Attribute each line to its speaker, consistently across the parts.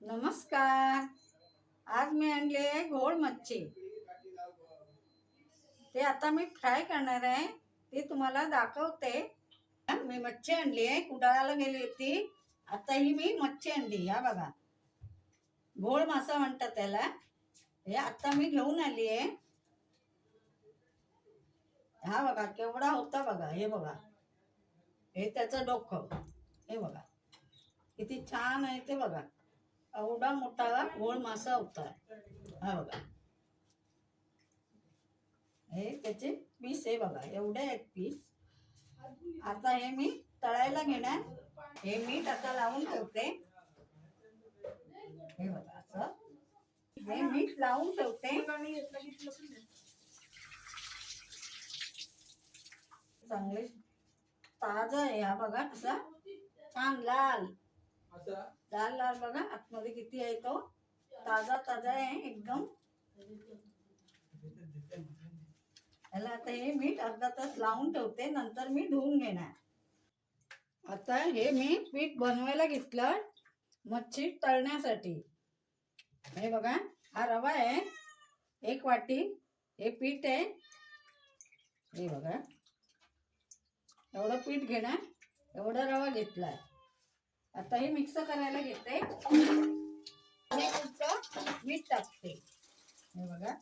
Speaker 1: नमस्कार. आज मी आणली आहे घोळ मच्छी. ते आता मी फ्राय करणार आहे, ते तुम्हाला दाखवते. मी मच्छी आणली आहे, कुडाळला गेली होती. आता ही मी मच्छी आणली, या बघा. घोळ मासा म्हणतात त्याला. हे आता मी घेऊन आली आहे. हा बघा केवढा होता बघा. हे बघा, हे त्याचं डोकं. हे बघा किती छान आहे ते बघा. एवढा मोठा घोळ मासा होता. हा बघा, हे त्याचे पीस आहे बघा, एवढे आहेत पीस. आता हे मी तळायला घेणार. हे मीठ आता लावून ठेवते. हे बघा असं हे मीठ लावून ठेवते. चांगले ताजा आहे. हा बघा कसा छान लाल लाल लाल बघा, आतमध्ये किती आहे तो. ताजा ताजा आहे एकदम. याला आता हे मीठ अर्धा तास लावून ठेवते, नंतर मी धुवून घेणार. आता हे मी पीठ बनवायला घेतलं मच्छी तळण्यासाठी. हे बघा, हा रवा आहे 1 वाटी. हे पीठ आहे. हे बघा एवढं पीठ घेणार, एवढा रवा घेतलाय. आता हे मिक्स करायला घेते. मीठ टाकते. हे बघा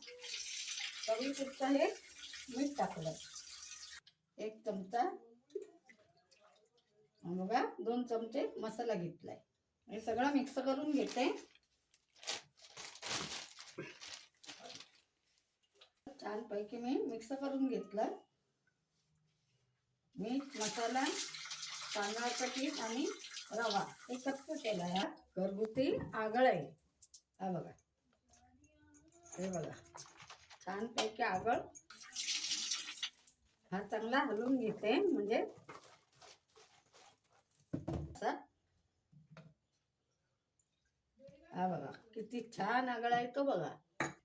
Speaker 1: चवीपुरतं हे मीठ टाकलं. 1 चमचा. बघा 2 चमचे मसाला घेतलाय. हे सगळं मिक्स करून घेते. छान पैकी मी मिक्स करून घेतलं. मीठ, मसाला, तांदळाचं पीठ आणि रवा एकत्र केला. हा घरगुती आगळ आहे. हा बघा, हे बघा छान पैकी आगळ. हा चांगला हलवून घेते म्हणजे हा बघा किती छान आगळ आहे तो बघा.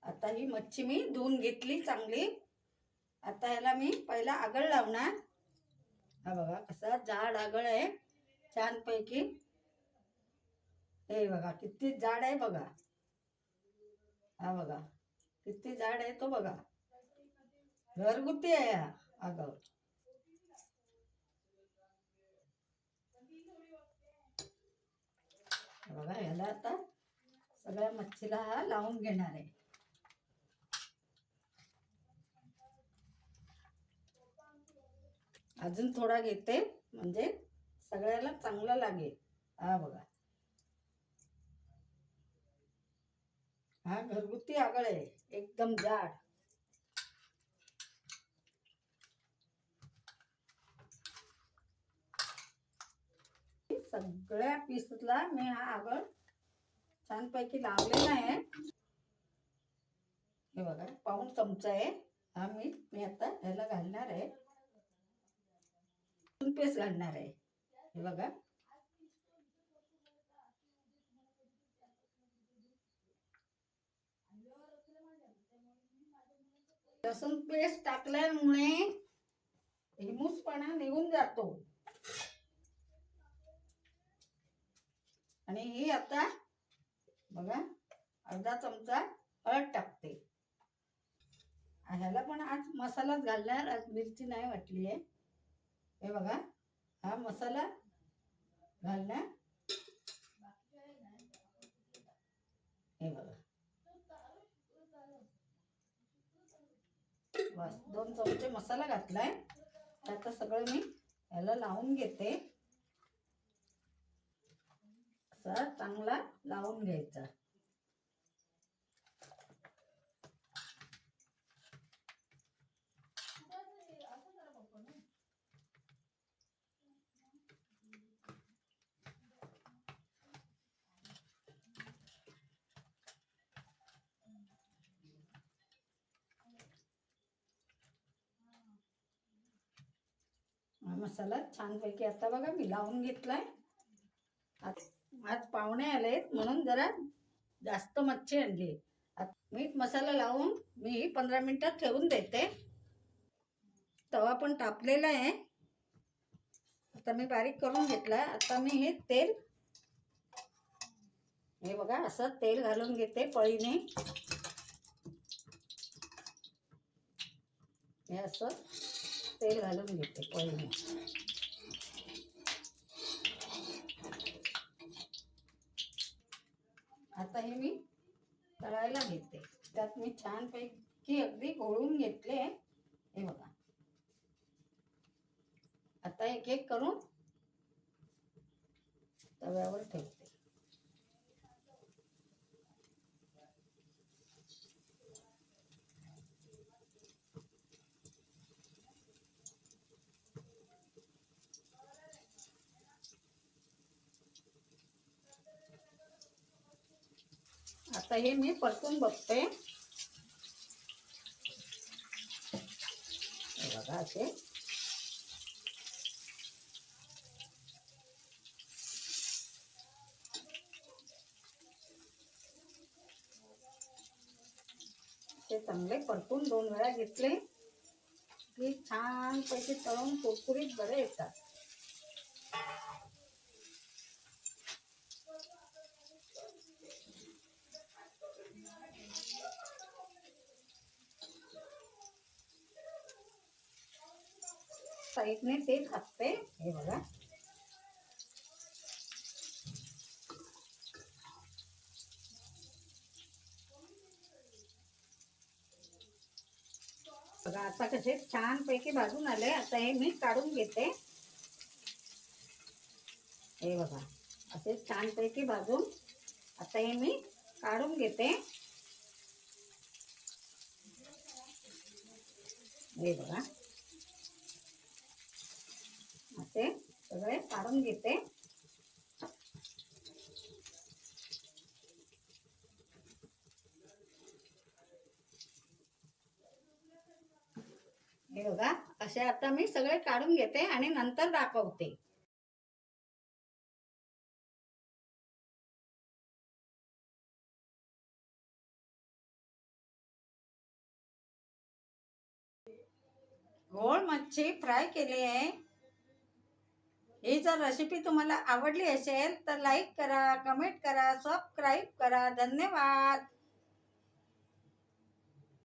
Speaker 1: आता ही मच्छी मी धुवून घेतली चांगली. आता ह्याला मी पहिला आगळ लावणार. हा बघा कसा जाड आगळ आहे छान पैकी. हे बघा किती जाड आहे बघा. हा बघा किती जाड आहे तो बघा. घरगुती आहे हा आगळ. बघा ह्याला आता सगळ्या मच्छीला हा लावून घेणार आहे. अजून थोडा घेते म्हणजे सगळ्याला चांगला लागेल. हा बघा, हा घरगुती आगळ आहे एकदम जाड. सगळ्या पीसला मी हा आगळ छानपैकी लावलेला आहे. हे बघा 1 चमचा आहे हा मीठ. मी आता ह्याला घालणार आहे. पेस्ट घालणार आहे. हे बघा लसूण पेस्ट टाकल्यामुळे हिमूसपणा निघून जातो. आणि ही आता बघा अर्धा चमचा हळद टाकते. ह्याला पण आज मसालाच घालणार, आज मिरची नाही वाटली आहे. हे बघा हा मसाला घालणार. हे बघा बस 2 चमचे मसाला घातलाय. आता सगळं मी ह्याला लावून घेते. असा चांगला लावून घ्यायचा. मसाला छानपैकी आता बघा मी लावून घेतलाय. आज पाहुणे आलेत म्हणून जरा जास्त मच्छी आणली. मीठ मसाला लावून मी 15 मिनिटात ठेवून देते. तवा पण तापलेला आहे. आता मी बारीक करून घेतला. आता मी हे तेल हे बघा असं तेल घालून घेते पळीने. हे असं तेल घालून घेते पळीने. आता हे मी तळायला घेते. त्यात मी छानपैकी अगदी घोळून घेतले. हे बघा आता एक एक करून तव्यावर ठेवते. आता हे मी परतून बघते. बघा असे ते चांगले परतून 2 वेळा घेतले की छान पैकी तळून कुरकुरीत बरे येतात. साईडने ते टाकते. हे बघा बघा आता कसे छान पैकी भाजून आले. आता हे मी काढून घेते. हे बघा असे छान पैकी भाजून आता हे मी काढून घेते. हे बघा असे सगळे काढून घेते. हे बघा असे आता मी सगळे काढून घेते आणि नंतर दाखवते. घोळ मच्छी फ्राय केली आहे. ही जर रेसिपी तुम्हाला आवडली असेल तर लाईक करा, कमेंट करा, सबस्क्राईब करा. धन्यवाद.